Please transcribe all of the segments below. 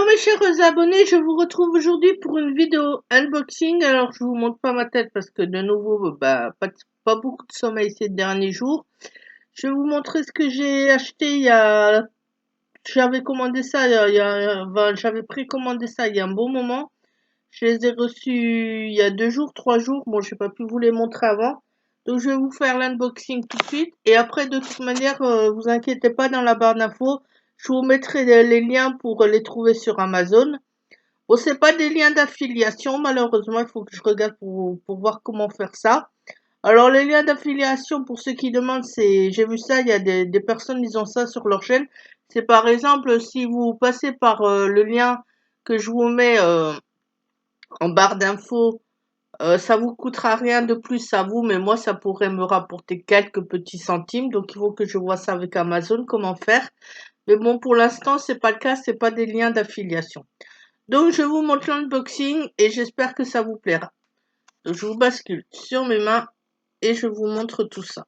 mes chers abonnés, je vous retrouve aujourd'hui pour une vidéo unboxing. Alors je vous montre pas ma tête parce que de nouveau pas beaucoup de sommeil ces derniers jours. Je vais vous montrer ce que j'ai acheté j'avais commandé ça j'avais précommandé ça il y a un bon moment. Je les ai reçus il y a 2 jours, 3 jours. Bon, j'ai pas pu vous les montrer avant. Donc je vais vous faire l'unboxing tout de suite. Et après, de toute manière, vous inquiétez pas, dans la barre d'infos, je vous mettrai les liens pour les trouver sur Amazon. Bon, c'est pas des liens d'affiliation, malheureusement, il faut que je regarde pour voir comment faire ça. Alors, les liens d'affiliation, pour ceux qui demandent, j'ai vu ça, il y a des personnes, ils ont ça sur leur chaîne. C'est par exemple, si vous passez par le lien que je vous mets en barre d'infos, ça vous coûtera rien de plus à vous, mais moi, ça pourrait me rapporter quelques petits centimes. Donc, il faut que je vois ça avec Amazon, comment faire. Mais bon, pour l'instant, c'est pas le cas, c'est pas des liens d'affiliation. Donc, je vous montre l'unboxing et j'espère que ça vous plaira. Donc, je vous bascule sur mes mains et je vous montre tout ça.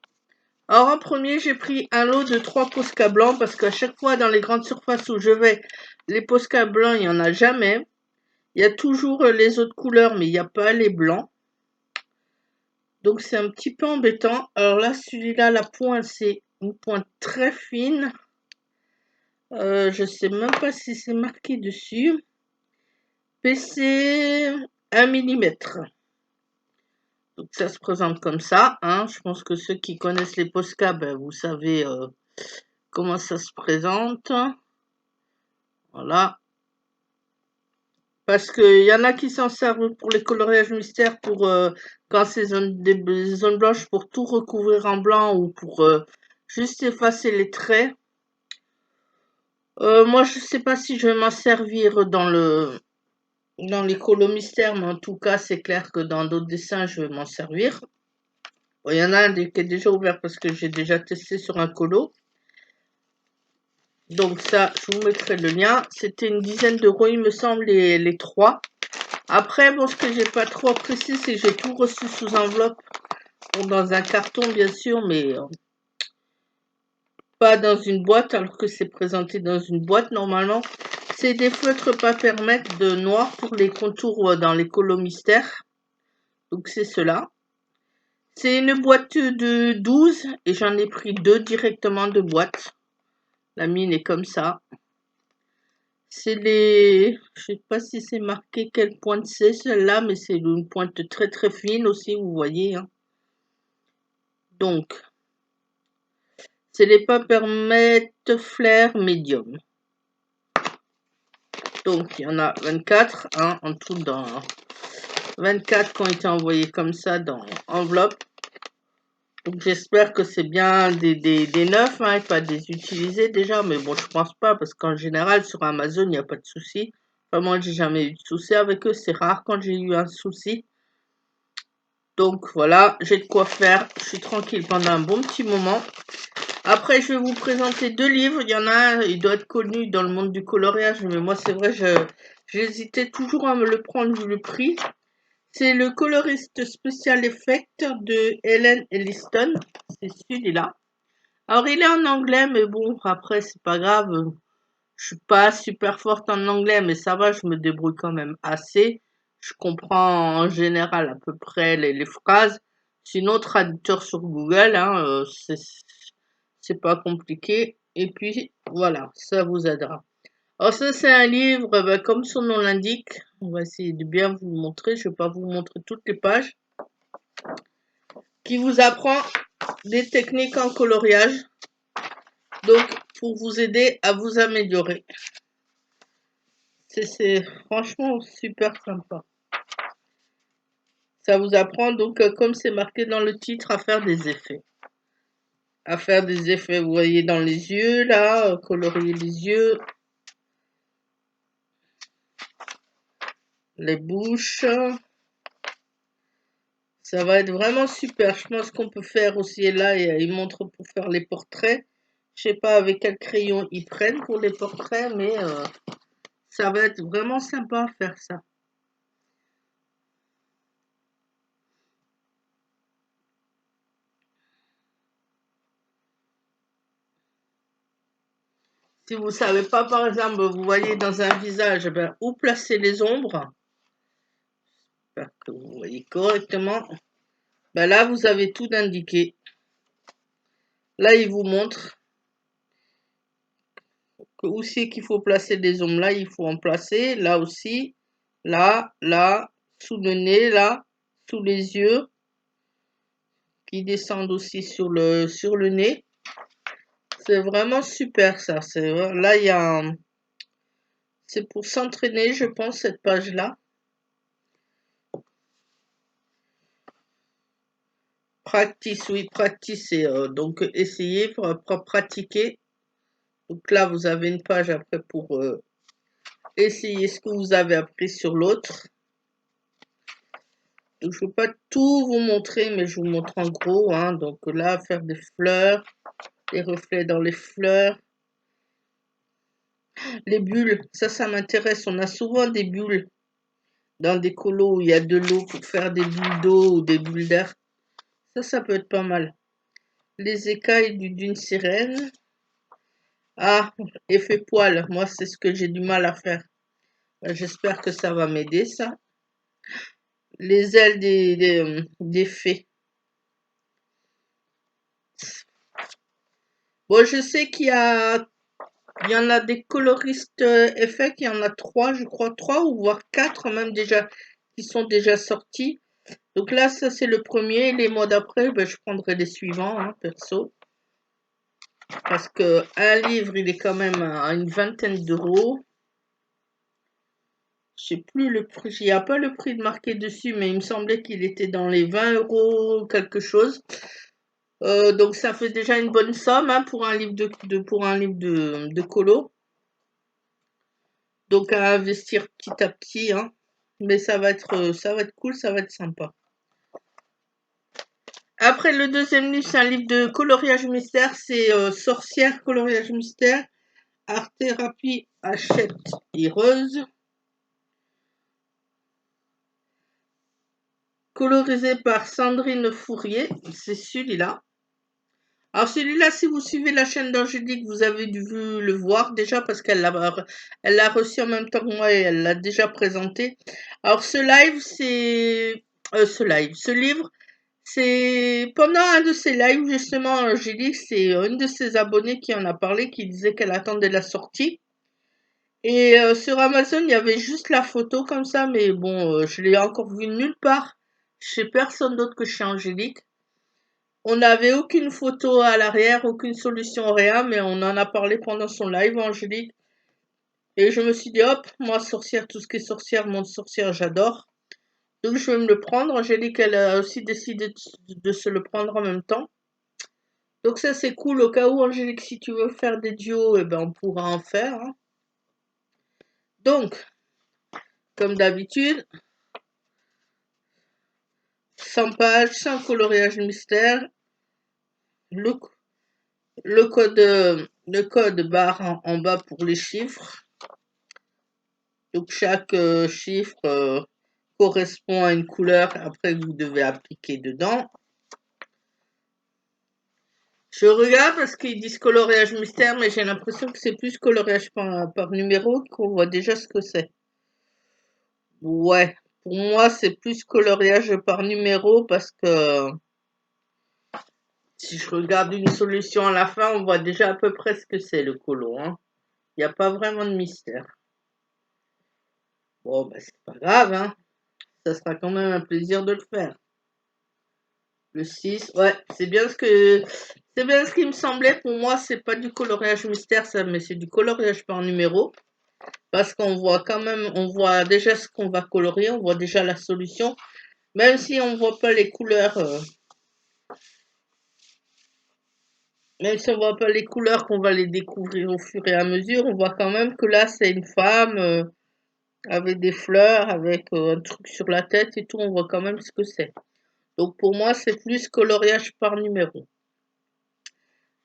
Alors, en premier, j'ai pris un lot de 3 Posca blancs parce qu'à chaque fois, dans les grandes surfaces où je vais, les Posca blancs, il n'y en a jamais. Il y a toujours les autres couleurs, mais il n'y a pas les blancs. Donc, c'est un petit peu embêtant. Alors là, celui-là, la pointe, c'est une pointe très fine. Je sais même pas si c'est marqué dessus. PC 1 mm. Donc ça se présente comme ça, hein. Je pense que ceux qui connaissent les Posca, vous savez comment ça se présente. Voilà. Parce qu'il y en a qui s'en servent pour les coloriages mystères, pour quand c'est des zones blanches, pour tout recouvrir en blanc ou pour juste effacer les traits. Moi, je sais pas si je vais m'en servir dans les colos mystères, mais en tout cas, c'est clair que dans d'autres dessins, je vais m'en servir. Bon, il y en a un qui est déjà ouvert parce que j'ai déjà testé sur un colo. Donc ça, je vous mettrai le lien. C'était une dizaine d'euros, il me semble, les 3. Après, bon, ce que j'ai pas trop apprécié, c'est que j'ai tout reçu sous enveloppe. Bon, dans un carton, bien sûr, mais pas dans une boîte, alors que c'est présenté dans une boîte normalement. C'est des feutres Papermate de noir pour les contours dans les colos mystères. Donc c'est cela. C'est une boîte de 12 et j'en ai pris 2 directement de boîte. La mine est comme ça. C'est je sais pas si c'est marqué quelle pointe c'est celle-là, mais c'est une pointe très très fine aussi, vous voyez, hein. Donc, c'est les Papermate Flair Medium. Donc, il y en a 24, hein, en tout, 24 qui ont été envoyés comme ça dans enveloppe. Donc, j'espère que c'est bien des neufs, hein, et pas des utilisés déjà, mais bon, je pense pas, parce qu'en général, sur Amazon, il n'y a pas de souci. Enfin, moi, j'ai jamais eu de souci avec eux, c'est rare quand j'ai eu un souci. Donc voilà, j'ai de quoi faire, je suis tranquille pendant un bon petit moment. Après, je vais vous présenter 2 livres. Il y en a un, il doit être connu dans le monde du coloriage, mais moi, c'est vrai, j'hésitais toujours à me le prendre vu le prix. C'est le coloriste Special Effect de Helen Elliston. C'est celui-là. Alors, il est en anglais, mais bon, après, c'est pas grave. Je suis pas super forte en anglais, mais ça va, je me débrouille quand même assez. Je comprends en général à peu près les phrases. Sinon, traducteur sur Google, hein, c'est pas compliqué. Et puis, voilà, ça vous aidera. Alors ça, c'est un livre, comme son nom l'indique. On va essayer de bien vous le montrer. Je vais pas vous montrer toutes les pages. Qui vous apprend des techniques en coloriage. Donc, pour vous aider à vous améliorer. C'est franchement super sympa. Ça vous apprend donc, comme c'est marqué dans le titre, à faire des effets. À faire des effets, vous voyez, dans les yeux, là, colorier les yeux, les bouches. Ça va être vraiment super. Je pense qu'on peut faire aussi, et là, il montre pour faire les portraits. Je sais pas avec quel crayon ils prennent pour les portraits, mais ça va être vraiment sympa à faire ça. Si vous savez pas, par exemple, vous voyez dans un visage, ben, où placer les ombres, j'espère que vous voyez correctement. Ben là, vous avez tout indiqué. Là, il vous montre que où c'est qu'il faut placer les ombres. Là, il faut en placer. Là aussi. Là, là, sous le nez, là, sous les yeux, qui descendent aussi sur le nez. C'est vraiment super ça. Là, il y a c'est pour s'entraîner, je pense, cette page-là. Practice, oui, practice, c'est donc essayer, pour pratiquer. Donc là, vous avez une page après pour essayer ce que vous avez appris sur l'autre. Donc, je ne vais pas tout vous montrer, mais je vous montre en gros. Hein. Donc là, faire des fleurs, des reflets dans les fleurs. Les bulles, ça m'intéresse. On a souvent des bulles dans des colos où il y a de l'eau pour faire des bulles d'eau ou des bulles d'air. Ça peut être pas mal. Les écailles d'une sirène. Ah, effet poil. Moi, c'est ce que j'ai du mal à faire. J'espère que ça va m'aider, ça. Les ailes des fées. Bon, je sais qu'il y en a des coloristes effets, il y en a 3, je crois, 3 ou voire 4 même déjà, qui sont déjà sortis. Donc là, ça c'est le premier. Les mois d'après, ben, je prendrai les suivants, hein, perso. Parce que un livre, il est quand même à une vingtaine d'euros. Je sais plus le prix, il n'y a pas le prix de marqué dessus, mais il me semblait qu'il était dans les 20 euros quelque chose. Donc ça fait déjà une bonne somme hein, pour un livre de colo. Donc à investir petit à petit, hein. Mais ça va être cool, ça va être sympa. Après le deuxième livre, c'est un livre de coloriage mystère, c'est Sorcière coloriage mystère, art thérapie Hachette et Rose. Colorisé par Sandrine Fourier, c'est celui-là. Alors celui-là, si vous suivez la chaîne d'Angélique, vous avez dû le voir déjà parce qu'elle l'a reçu en même temps que moi et elle l'a déjà présenté. Alors ce livre, c'est pendant un de ses lives justement, Angélique, c'est une de ses abonnées qui en a parlé, qui disait qu'elle attendait la sortie. Et sur Amazon, il y avait juste la photo comme ça, mais bon, je l'ai encore vue nulle part chez personne d'autre que chez Angélique. On n'avait aucune photo à l'arrière, aucune solution, rien, mais on en a parlé pendant son live, Angélique. Et je me suis dit, hop, moi, sorcière, tout ce qui est sorcière, monde sorcière, j'adore. Donc, je vais me le prendre. Angélique, elle a aussi décidé de se le prendre en même temps. Donc, ça, c'est cool. Au cas où, Angélique, si tu veux faire des duos, eh ben, on pourra en faire. Hein. Donc, comme d'habitude, 100 pages, sans coloriage mystère. Le, le code barre en bas pour les chiffres. Donc chaque chiffre correspond à une couleur après que vous devez appliquer dedans. Je regarde parce qu'ils disent coloriage mystère, mais j'ai l'impression que c'est plus coloriage par numéro qu'on voit déjà ce que c'est. Ouais, pour moi c'est plus coloriage par numéro parce que si je regarde une solution à la fin, on voit déjà à peu près ce que c'est le colo. Hein. Il n'y a pas vraiment de mystère. Bon, ben c'est pas grave, hein. Ça sera quand même un plaisir de le faire. Le 6, ouais, c'est bien ce qui me semblait. Pour moi, c'est pas du coloriage mystère, ça, mais c'est du coloriage par numéro. Parce qu'on voit quand même, on voit déjà ce qu'on va colorier, on voit déjà la solution. Même si on voit pas les couleurs, même si on voit pas les couleurs, qu'on va les découvrir au fur et à mesure, on voit quand même que là, c'est une femme avec des fleurs, avec un truc sur la tête et tout, on voit quand même ce que c'est. Donc pour moi, c'est plus coloriage par numéro.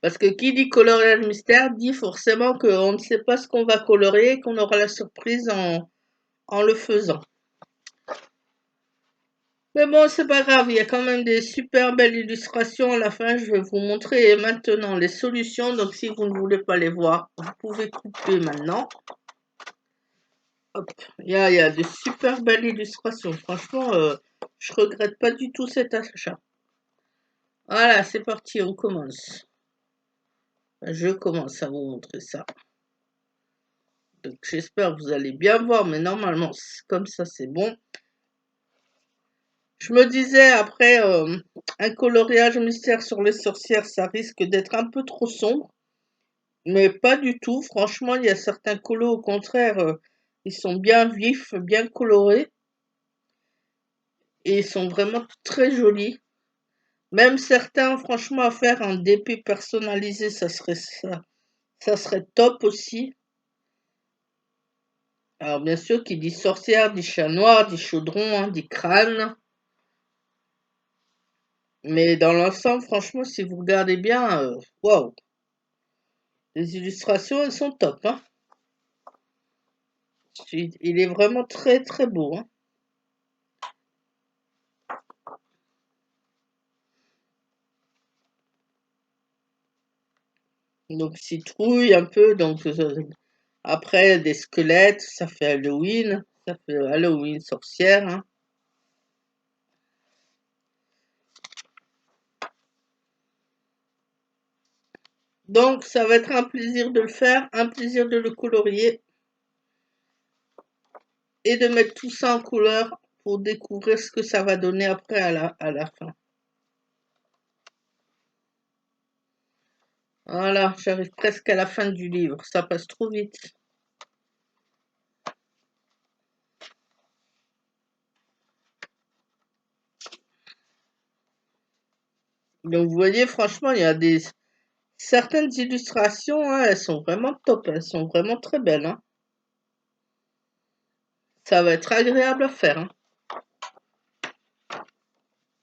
Parce que qui dit coloriage mystère dit forcément qu'on ne sait pas ce qu'on va colorier et qu'on aura la surprise en le faisant. Mais bon, c'est pas grave, il y a quand même des super belles illustrations à la fin. Je vais vous montrer maintenant les solutions. Donc si vous ne voulez pas les voir, vous pouvez couper maintenant. Hop, il y a de super belles illustrations. Franchement, je regrette pas du tout cet achat. Voilà, c'est parti, on commence. Je commence à vous montrer ça. Donc j'espère que vous allez bien voir, mais normalement, comme ça, c'est bon. Je me disais, après, un coloriage mystère sur les sorcières, ça risque d'être un peu trop sombre. Mais pas du tout. Franchement, il y a certains colos, au contraire, ils sont bien vifs, bien colorés. Et ils sont vraiment très jolis. Même certains, franchement, à faire un DP personnalisé, ça serait top aussi. Alors bien sûr, qui dit sorcière, dit chat noir, dit chaudron, hein, dit crâne. Mais dans l'ensemble, franchement, si vous regardez bien, waouh, les illustrations, elles sont top, hein. Il est vraiment très très beau, hein. Donc citrouille un peu, donc après des squelettes, ça fait Halloween, sorcière, hein. Donc ça va être un plaisir de le faire, un plaisir de le colorier et de mettre tout ça en couleur pour découvrir ce que ça va donner après à la fin. Voilà, j'arrive presque à la fin du livre, ça passe trop vite. Donc vous voyez, franchement, il y a certaines illustrations, hein, elles sont vraiment top, elles sont vraiment très belles, hein. Ça va être agréable à faire, hein.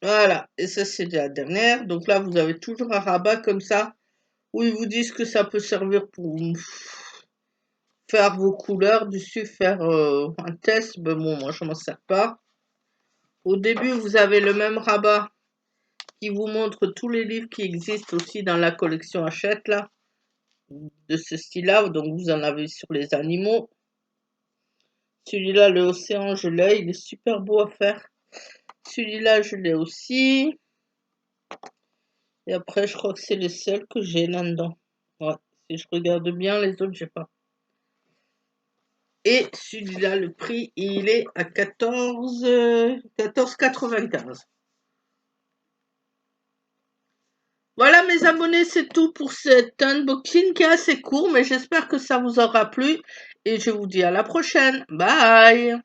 Voilà, et ça c'est la dernière. Donc là, vous avez toujours un rabat comme ça, où ils vous disent que ça peut servir pour faire vos couleurs dessus, faire un test. Ben bon, moi je m'en sers pas. Au début, vous avez le même rabat qui vous montre tous les livres qui existent aussi dans la collection Hachette, là, de ce style-là. Donc vous en avez sur les animaux. Celui-là, le océan, je l'ai, il est super beau à faire. Celui-là, je l'ai aussi. Et après, je crois que c'est le seul que j'ai là-dedans. Ouais, si je regarde bien, les autres, j'ai pas. Et celui-là, le prix, il est à 14,95. Voilà mes abonnés, c'est tout pour cet unboxing qui est assez court, mais j'espère que ça vous aura plu. Et je vous dis à la prochaine. Bye!